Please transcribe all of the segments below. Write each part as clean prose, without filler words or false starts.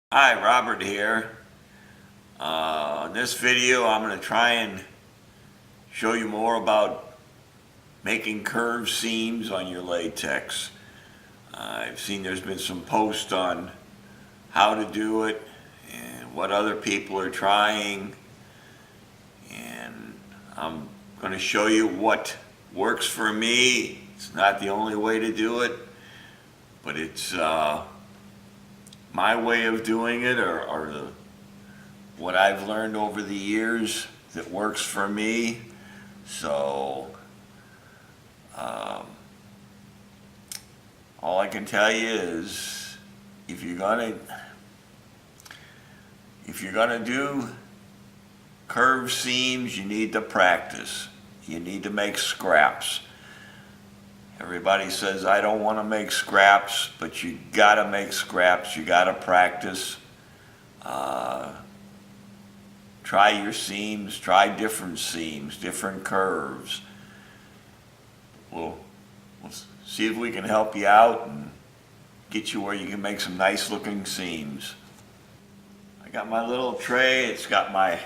Hi, Robert here. In this video, I'm going to try and show you more about making curved seams on your latex. I've seen there's been some posts on how to do it and what other people are trying, and I'm going to show you what works for me. It's not the only way to do it, but it's my way of doing it, or what I've learned over the years that works for me. So all I can tell you is if you're gonna do curved seams, you need to practice. You need to make scraps. Everybody says, I don't want to make scraps, but you gotta make scraps. You gotta practice. Try your seams, try different seams, different curves. We'll see if we can help you out and get you where you can make some nice looking seams. I got my little tray. It's got my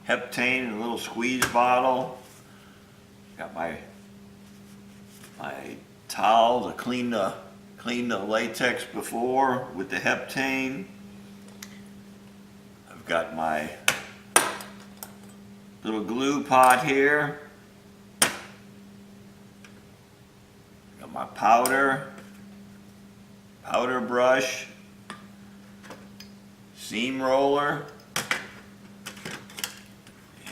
heptane and a little squeeze bottle. Got my towel to clean the latex before with the heptane. I've got my little glue pot here. Got my powder brush, seam roller,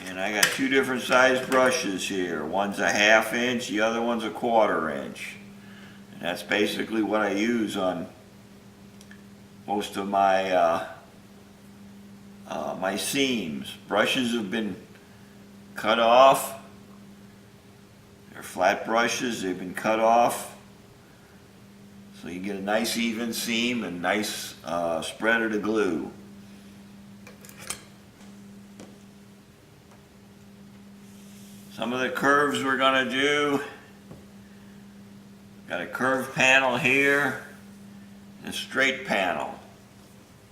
and I got two different size brushes here. One's a 1/2 inch, the other one's a 1/4 inch. And that's basically what I use on most of my my seams. Brushes have been cut off. They're flat brushes, they've been cut off. So you get a nice even seam and nice spread of the glue. Some of the curves we're going to do, got a curved panel here and a straight panel.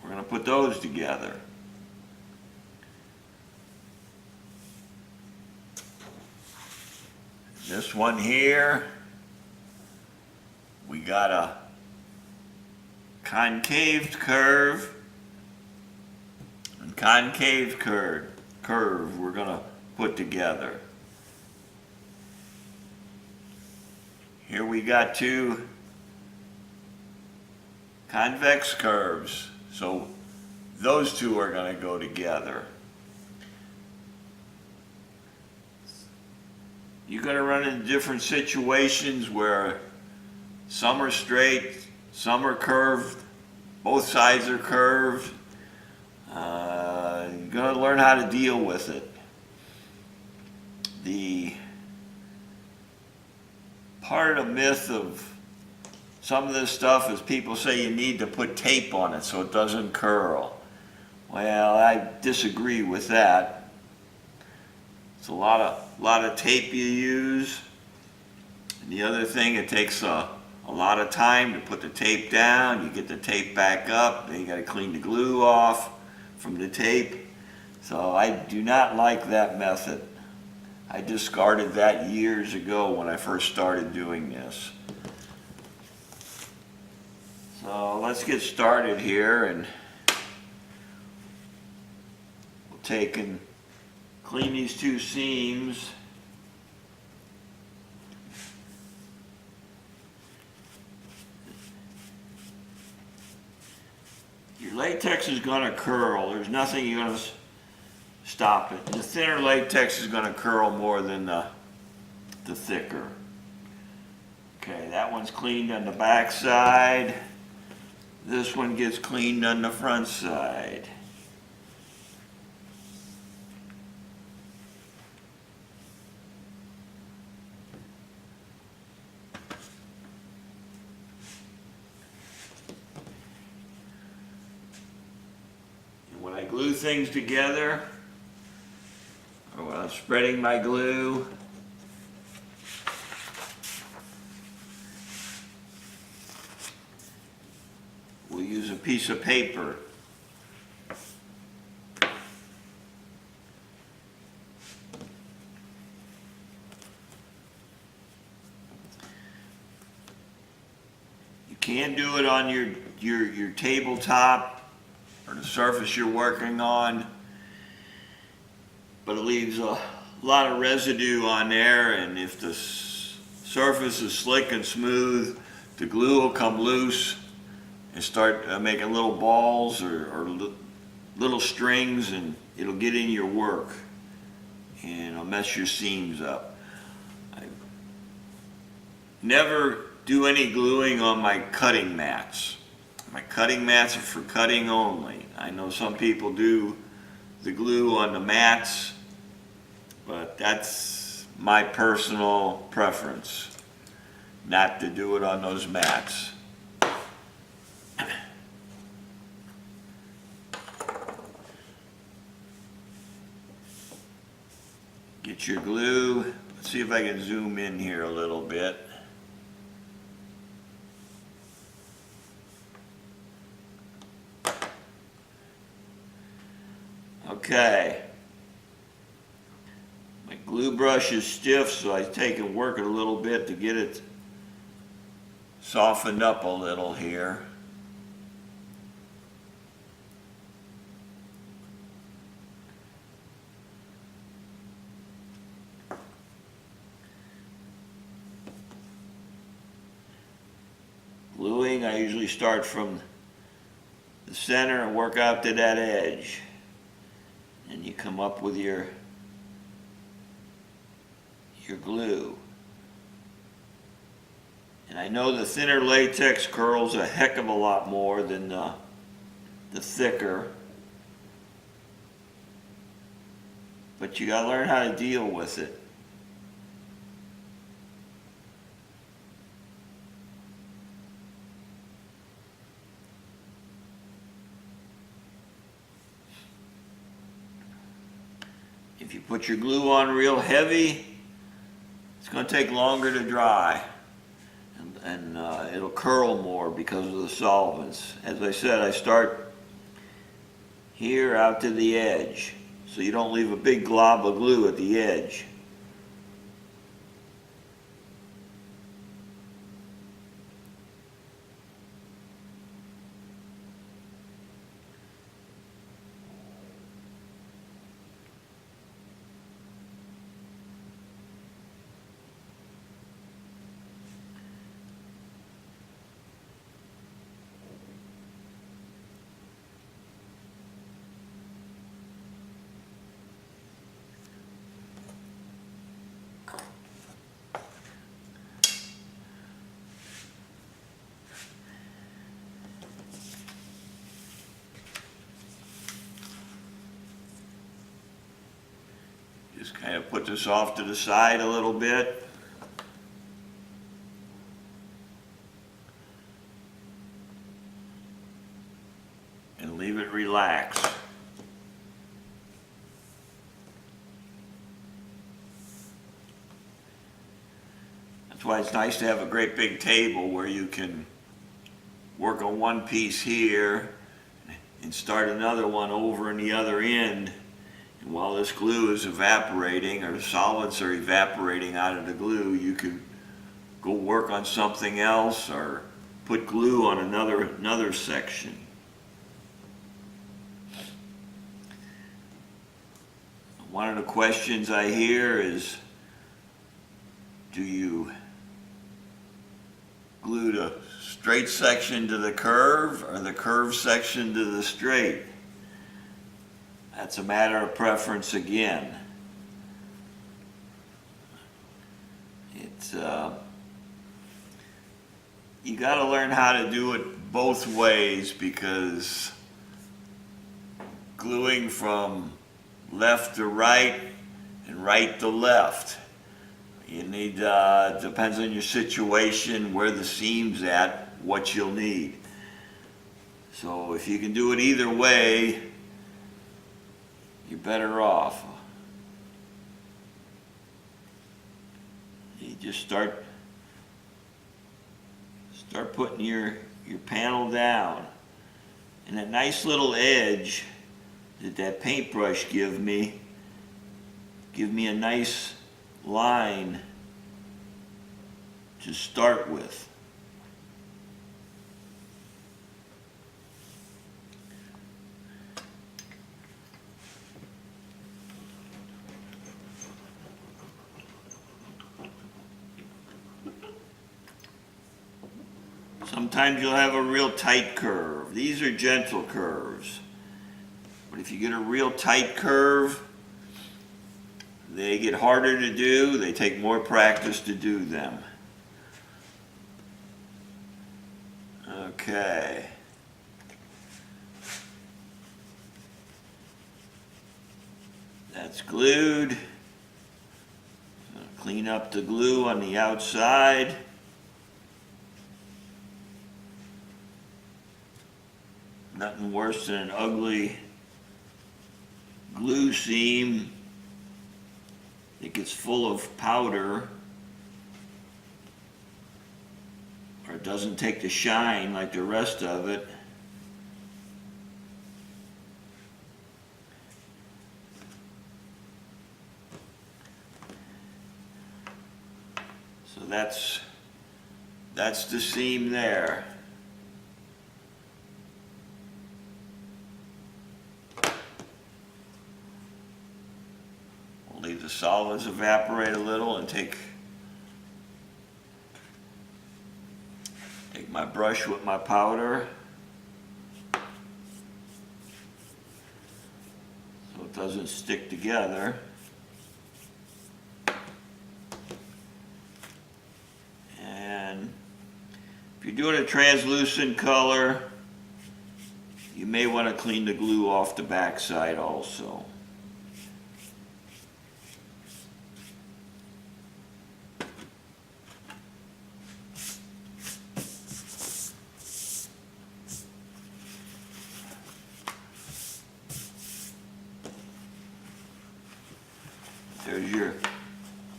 We're going to put those together. This one here, we got a concave curve and concave curve we're going to put together. Here we got two convex curves, so those two are going to go together. You're going to run into different situations where some are straight, some are curved, both sides are curved. You're going to learn how to deal with it. The part of the myth of some of this stuff is people say you need to put tape on it so it doesn't curl. Well, I disagree with that. It's a lot of tape you use. And the other thing, it takes a lot of time to put the tape down. You get the tape back up, then you got to clean the glue off from the tape. So I do not like that method. I discarded that years ago when I first started doing this. So let's get started here, and we'll take and clean these two seams. Your latex is going to curl. There's nothing you're going to stop it. The thinner latex is going to curl more than the thicker. Okay, that one's cleaned on the back side. This one gets cleaned on the front side. And when I glue things together, or when I'm spreading my glue, we'll use a piece of paper can do it on your tabletop or the surface you're working on, but it leaves a lot of residue on there, and if the surface is slick and smooth, the glue will come loose and start making little balls or little strings, and it'll get in your work and it'll mess your seams up. I never do any gluing on my cutting mats. My cutting mats are for cutting only. I know some people do the glue on the mats, but that's my personal preference, not to do it on those mats. Get your glue. Let's see if I can zoom in here a little bit. Okay. My glue brush is stiff, so I take and work it a little bit to get it softened up a little here. Gluing, I usually start from the center and work out to that edge. And you come up with your glue. And I know the thinner latex curls a heck of a lot more than the thicker. But you gotta learn how to deal with it. If you put your glue on real heavy, it's going to take longer to dry, and it'll curl more because of the solvents. As I said, I start here out to the edge, so you don't leave a big glob of glue at the edge. Just kind of put this off to the side a little bit. And leave it relax. That's why it's nice to have a great big table where you can work on one piece here and start another one over in the other end. And while this glue is evaporating, or the solvents are evaporating out of the glue, you can go work on something else or put glue on another section. One of the questions I hear is, do you glue the straight section to the curve or the curved section to the straight? That's a matter of preference again. It's you got to learn how to do it both ways, because gluing from left to right and right to left, you need, depends on your situation, where the seam's at, what you'll need. So if you can do it either way, you're better off. You just start putting your panel down, and that nice little edge that paintbrush give me a nice line to start with. Sometimes you'll have a real tight curve. These are gentle curves. But if you get a real tight curve, they get harder to do. They take more practice to do them. Okay. That's glued. Clean up the glue on the outside. Nothing worse than an ugly glue seam that gets full of powder or it doesn't take the shine like the rest of it. So that's the seam there. We'll leave the solids evaporate a little and take my brush with my powder so it doesn't stick together. And if you're doing a translucent color, you may want to clean the glue off the backside also.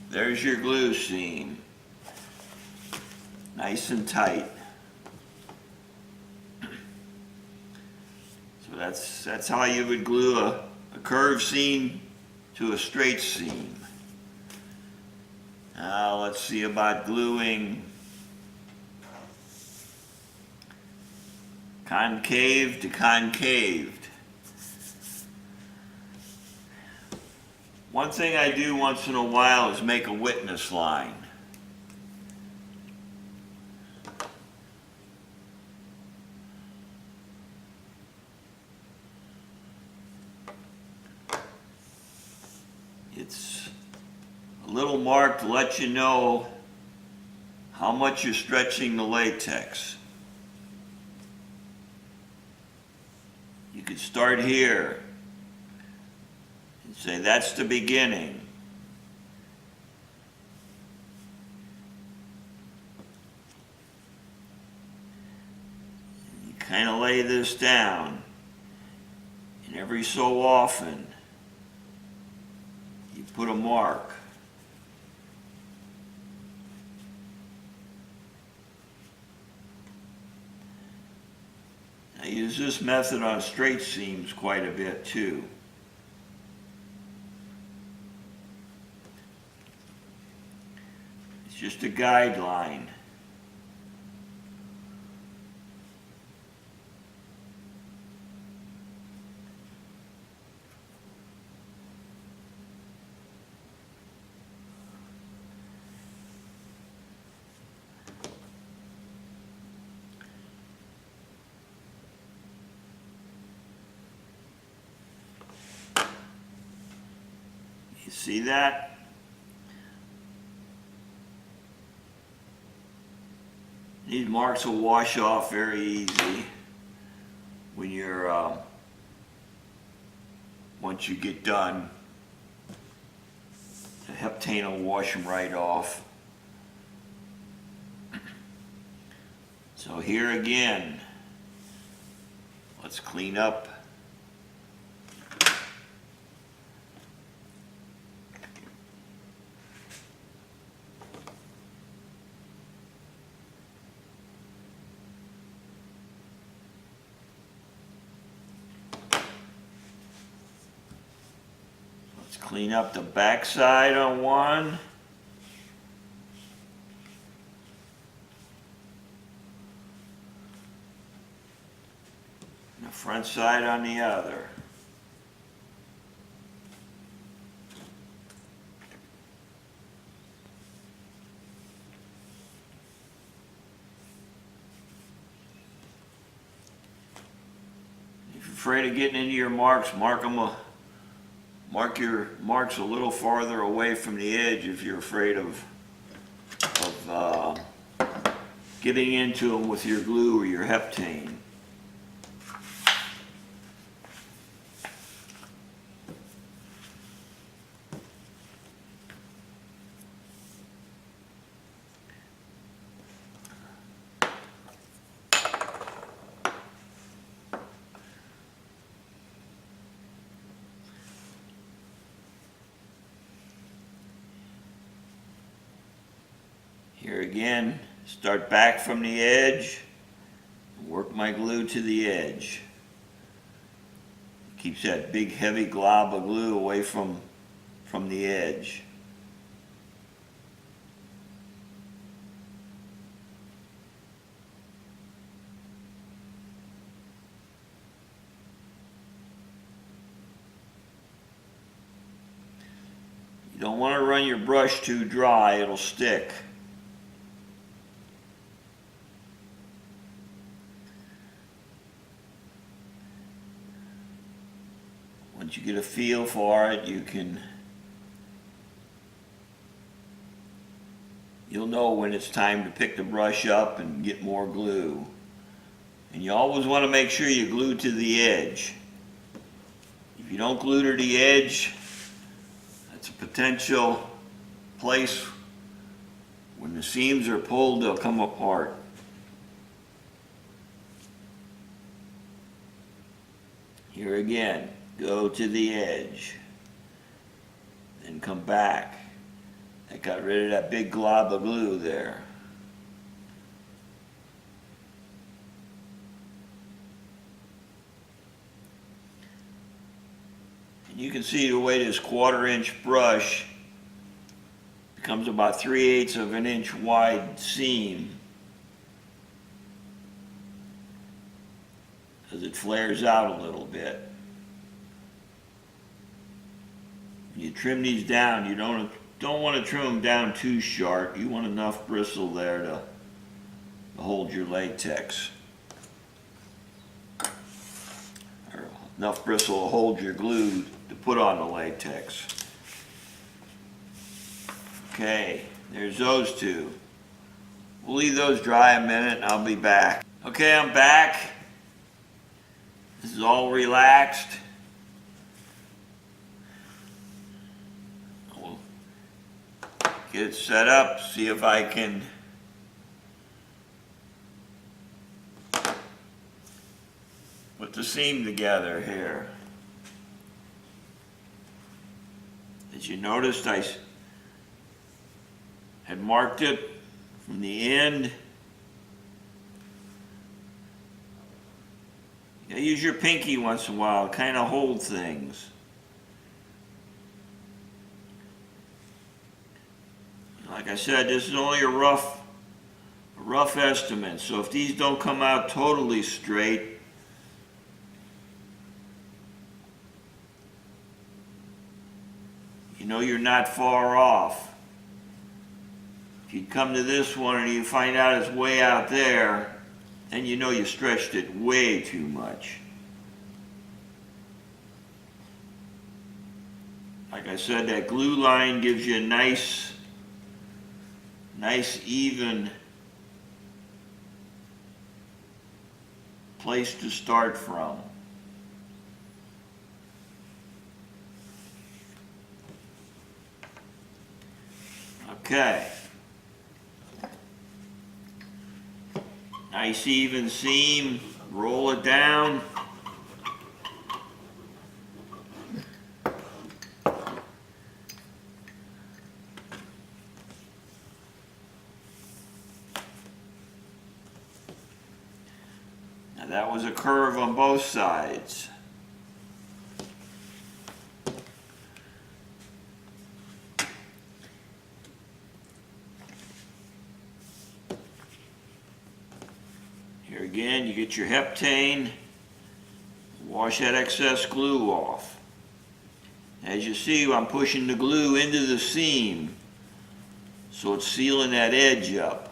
There's your glue seam, nice and tight. So that's how you would glue a curved seam to a straight seam. Now let's see about gluing concave to concaved. One thing I do once in a while is make a witness line. It's a little mark to let you know how much you're stretching the latex. You could start here. Say that's the beginning. You kind of lay this down, and every so often you put a mark. I use this method on straight seams quite a bit too. Just a guideline. You see that? These marks will wash off very easy when you're, once you get done. The heptane will wash them right off. So here again, let's clean up. Clean up the backside on one. And the front side on the other. afraid of getting into your marks, mark your marks a little farther away from the edge if you're afraid of getting into them with your glue or your heptane. Here again, start back from the edge, work my glue to the edge. Keeps that big heavy glob of glue away from the edge. You don't want to run your brush too dry, it'll stick. Once you get a feel for it, you'll know when it's time to pick the brush up and get more glue. And you always want to make sure you glue to the edge. If you don't glue to the edge, that's a potential place when the seams are pulled, they'll come apart. Here again. Go to the edge, then come back. That got rid of that big glob of glue there. And you can see the way this 1/4-inch brush becomes about 3/8 of an inch wide seam as it flares out a little bit. You trim these down. You don't want to trim them down too sharp. You want enough bristle there to hold your latex. Or enough bristle to hold your glue to put on the latex. Okay, there's those two. We'll leave those dry a minute and I'll be back. Okay, I'm back. This is all relaxed. Get it set up, see if I can put the seam together here. As you noticed, I had marked it from the end. You gotta use your pinky once in a while, kind of hold things. Like I said, this is only a rough estimate, so if these don't come out totally straight, you know you're not far off. If you come to this one and you find out it's way out there, then you know you stretched it way too much. Like I said, that glue line gives you a nice even place to start from. Okay. Nice even seam, roll it down. That was a curve on both sides. Here again, you get your heptane, wash that excess glue off. As you see, I'm pushing the glue into the seam, so it's sealing that edge up.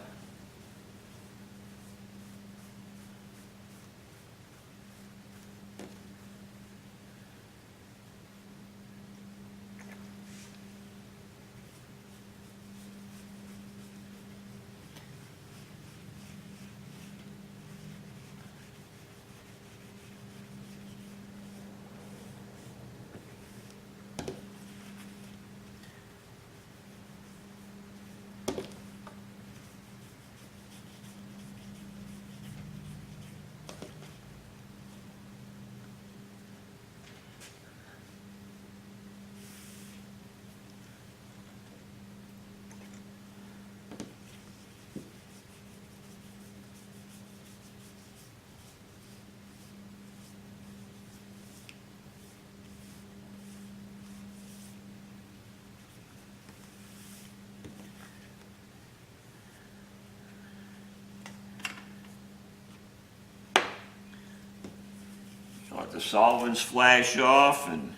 Let the solvents flash off and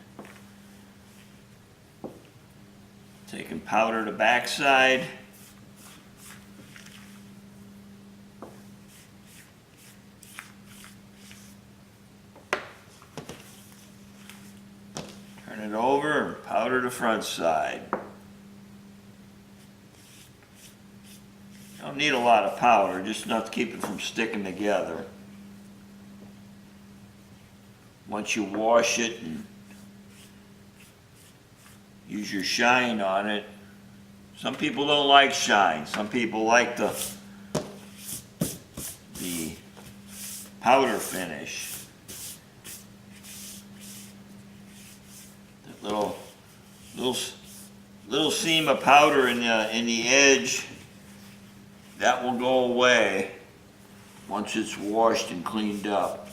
taking powder to backside. Turn it over and powder the front side. Don't need a lot of powder, just enough to keep it from sticking together. Once you wash it and use your shine on it, some people don't like shine. Some people like the powder finish. That little seam of powder in the edge, that will go away once it's washed and cleaned up.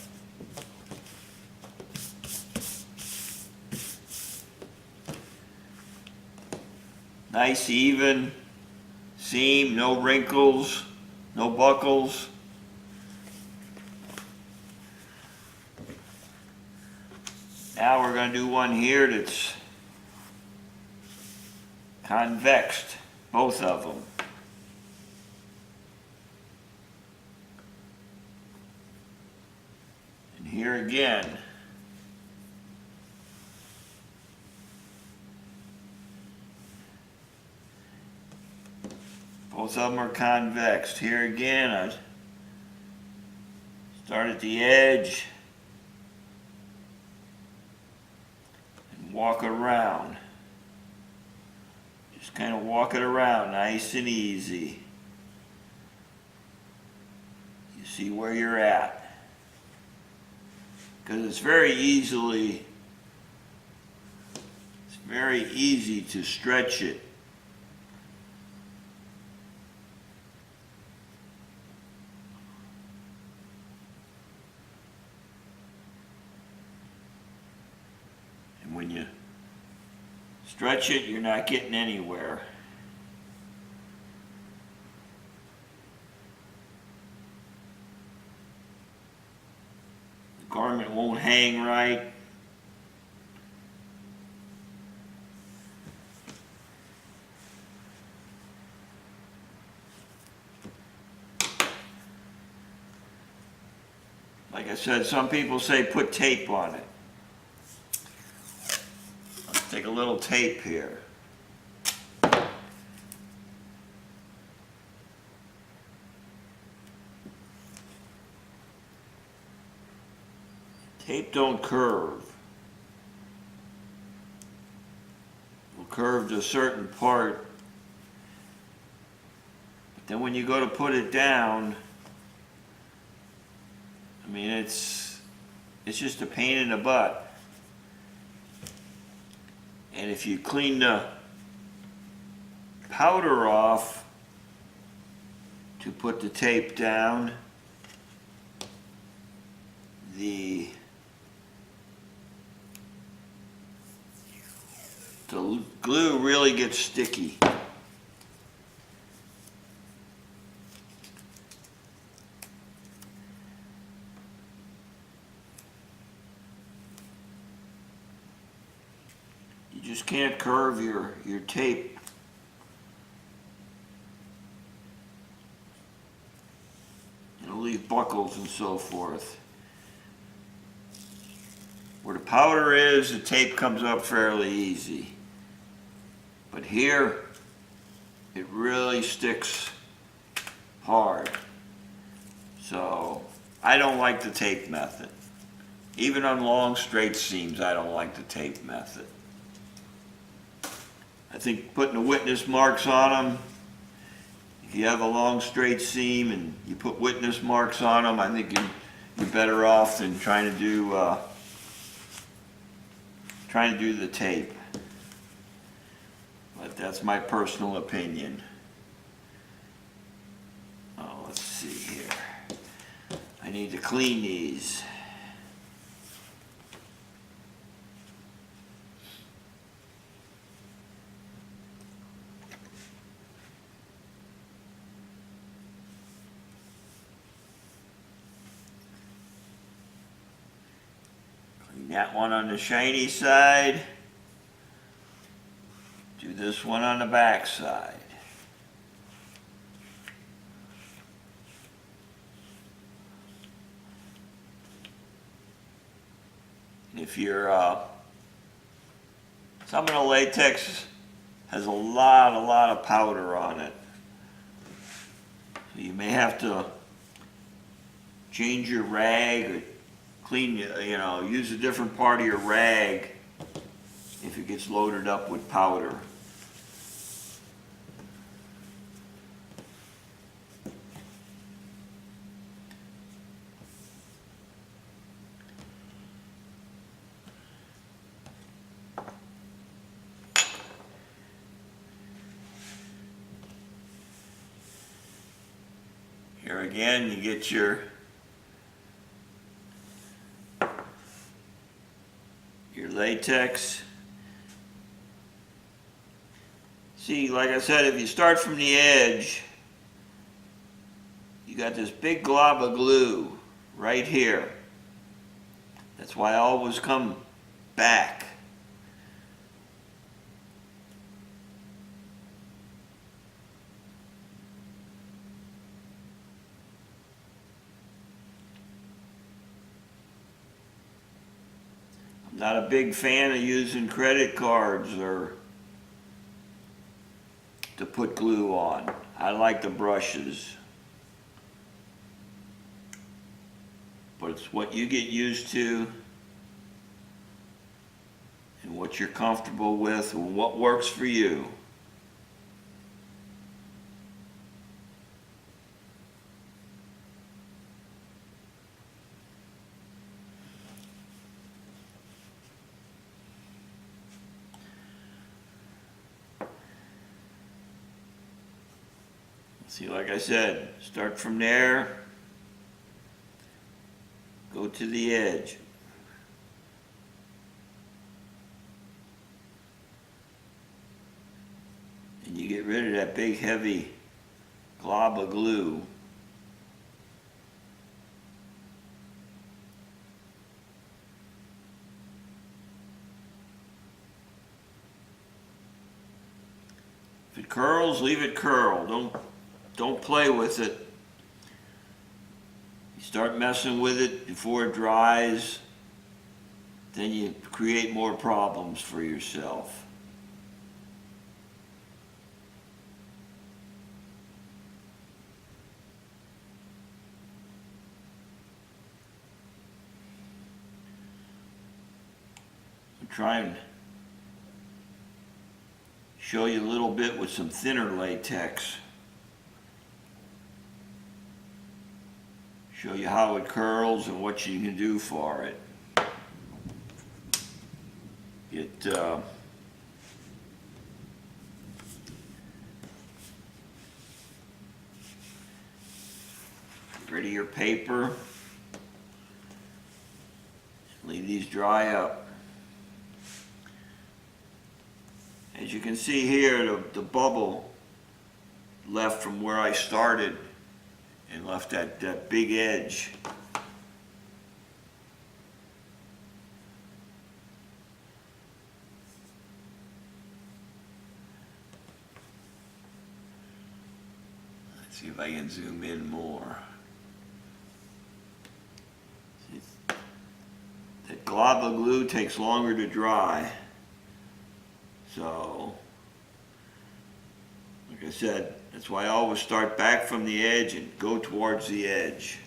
Nice even seam, no wrinkles, no buckles. Now we're going to do one here that's convexed, both of them. And here again, both of them are convexed. Here again, I start at the edge and walk around. Just kind of walk it around nice and easy. You see where you're at. Because it's very easy to stretch it. When you stretch it, you're not getting anywhere. The garment won't hang right. Like I said, some people say put tape on it. Take a little tape here. Tape don't curve. It'll curve to a certain part. But then when you go to put it down, I mean, it's just a pain in the butt. And if you clean the powder off to put the tape down, the glue really gets sticky. You just can't curve your tape. It'll leave buckles and so forth. Where the powder is, the tape comes up fairly easy. But here, it really sticks hard. So, I don't like the tape method. Even on long straight seams, I don't like the tape method. I think putting the witness marks on them, if you have a long straight seam and you put witness marks on them, I think you're better off than trying to do the tape. But that's my personal opinion. Oh, let's see here. I need to clean these. That one on the shiny side. Do this one on the back side. If you're, some of the latex has a lot of powder on it. So you may have to change your rag or clean, use a different part of your rag if it gets loaded up with powder. Here again, you get your latex. See, like I said, if you start from the edge, you got this big glob of glue right here. That's why I always come back. Not a big fan of using credit cards or to put glue on. I like the brushes. But it's what you get used to and what you're comfortable with and what works for you. See, like I said, start from there, go to the edge. And you get rid of that big heavy glob of glue. If it curls, leave it curl. Don't play with it. You start messing with it before it dries, then you create more problems for yourself. I'm trying to show you a little bit with some thinner latex. Show you how it curls and what you can do for it. Get rid of your paper. Leave these dry up. As you can see here, the bubble left from where I started and left that big edge. Let's see if I can zoom in more. That glob of glue takes longer to dry. So, like I said, that's why I always start back from the edge and go towards the edge.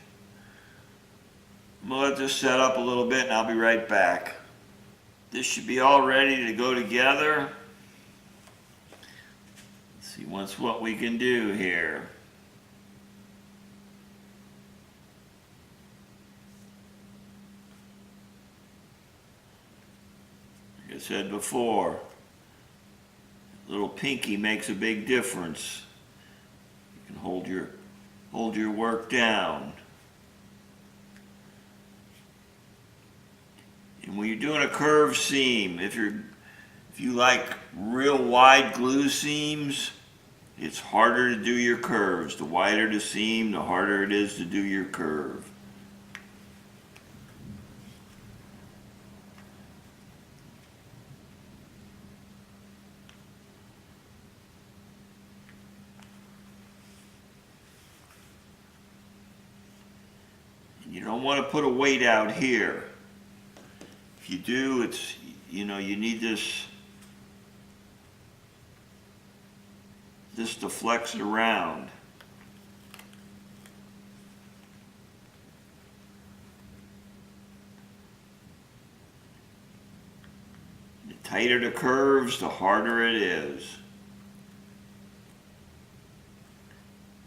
I'm going to let this set up a little bit and I'll be right back. This should be all ready to go together. Let's see what we can do here. Like I said before, little pinky makes a big difference. You can hold your work down. And when you're doing a curved seam, if you like real wide glue seams, it's harder to do your curves. The wider the seam, the harder it is to do your curve. You don't want to put a weight out here. If you do, it's, you need this to flex it around. The tighter the curves, the harder it is.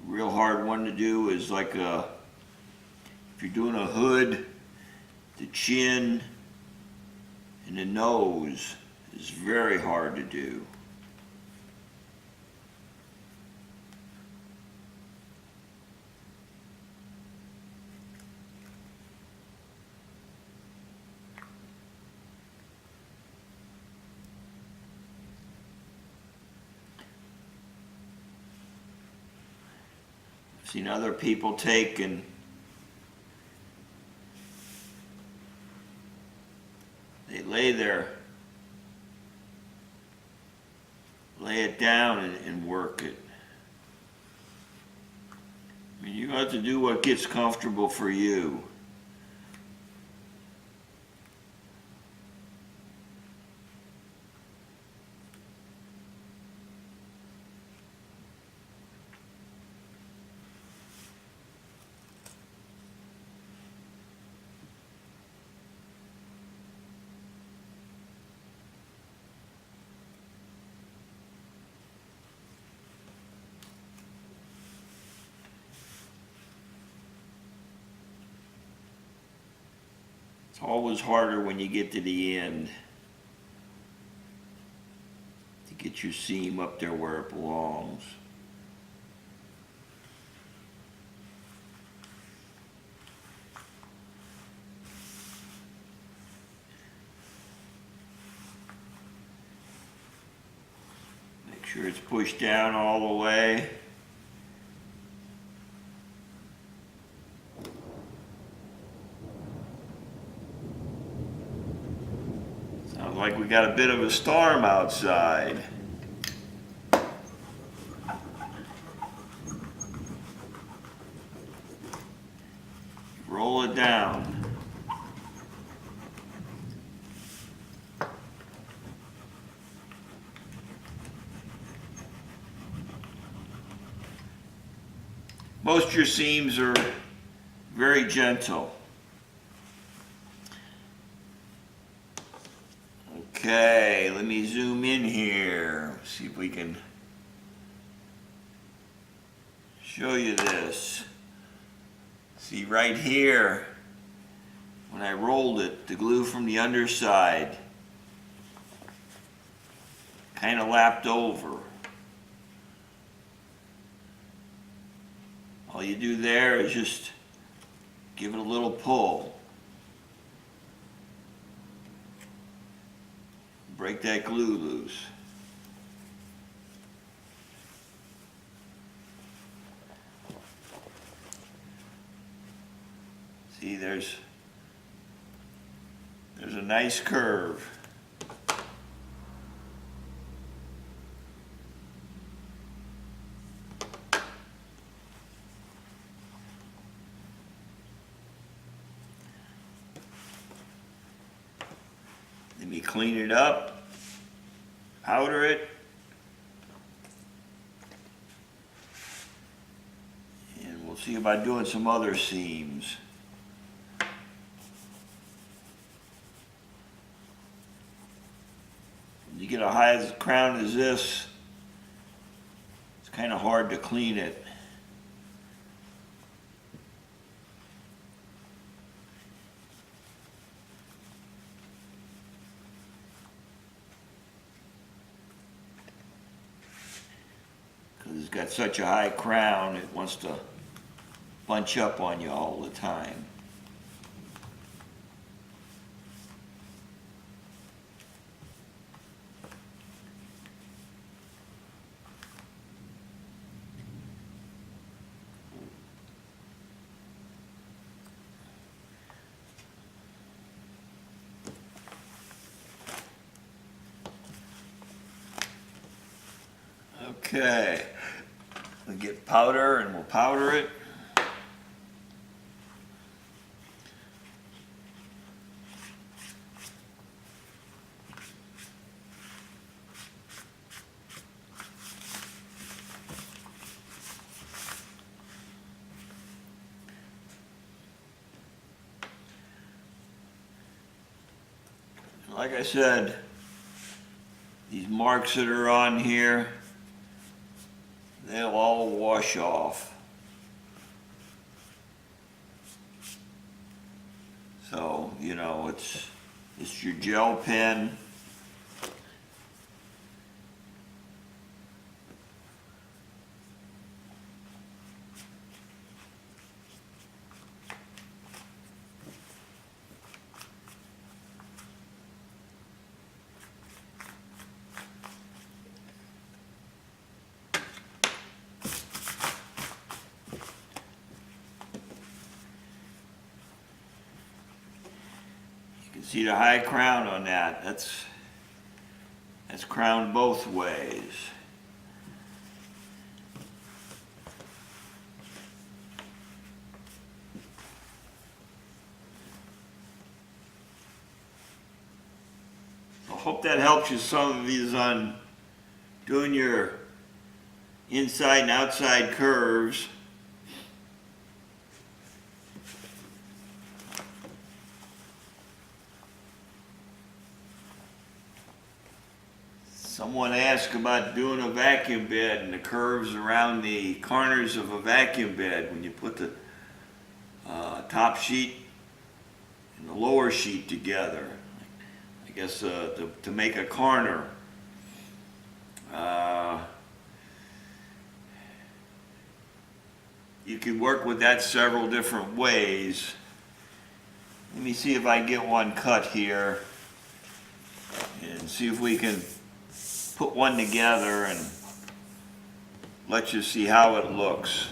A real hard one to do is like if you're doing a hood, the chin and the nose is very hard to do. I've seen other people take and they lay it down and work it. I mean, you have to do what gets comfortable for you. It's always harder when you get to the end to get your seam up there where it belongs. Make sure it's pushed down all the way. Sounds like we got a bit of a storm outside. Roll it down. Most of your seams are very gentle. Okay, let me zoom in here, see if we can show you this. See right here, when I rolled it, the glue from the underside kind of lapped over. All you do there is just give it a little pull. Break that glue loose. See, there's a nice curve. Let me clean it up, powder it, and we'll see about doing some other seams. When you get a high crown as this, it's kind of hard to clean it. It's got such a high crown, it wants to bunch up on you all the time. Okay, we'll get powder and we'll powder it. like I said, these marks that are on here, they'll all wash off. So, you know, it's your gel pen. You can see the high crown on that. That's crowned both ways. I hope that helps you, some of these, on doing your inside and outside curves. Someone asked about doing a vacuum bed and the curves around the corners of a vacuum bed when you put the top sheet and the lower sheet together. I guess to make a corner. You can work with that several different ways. Let me see if I get one cut here and see if we can put one together and let you see how it looks.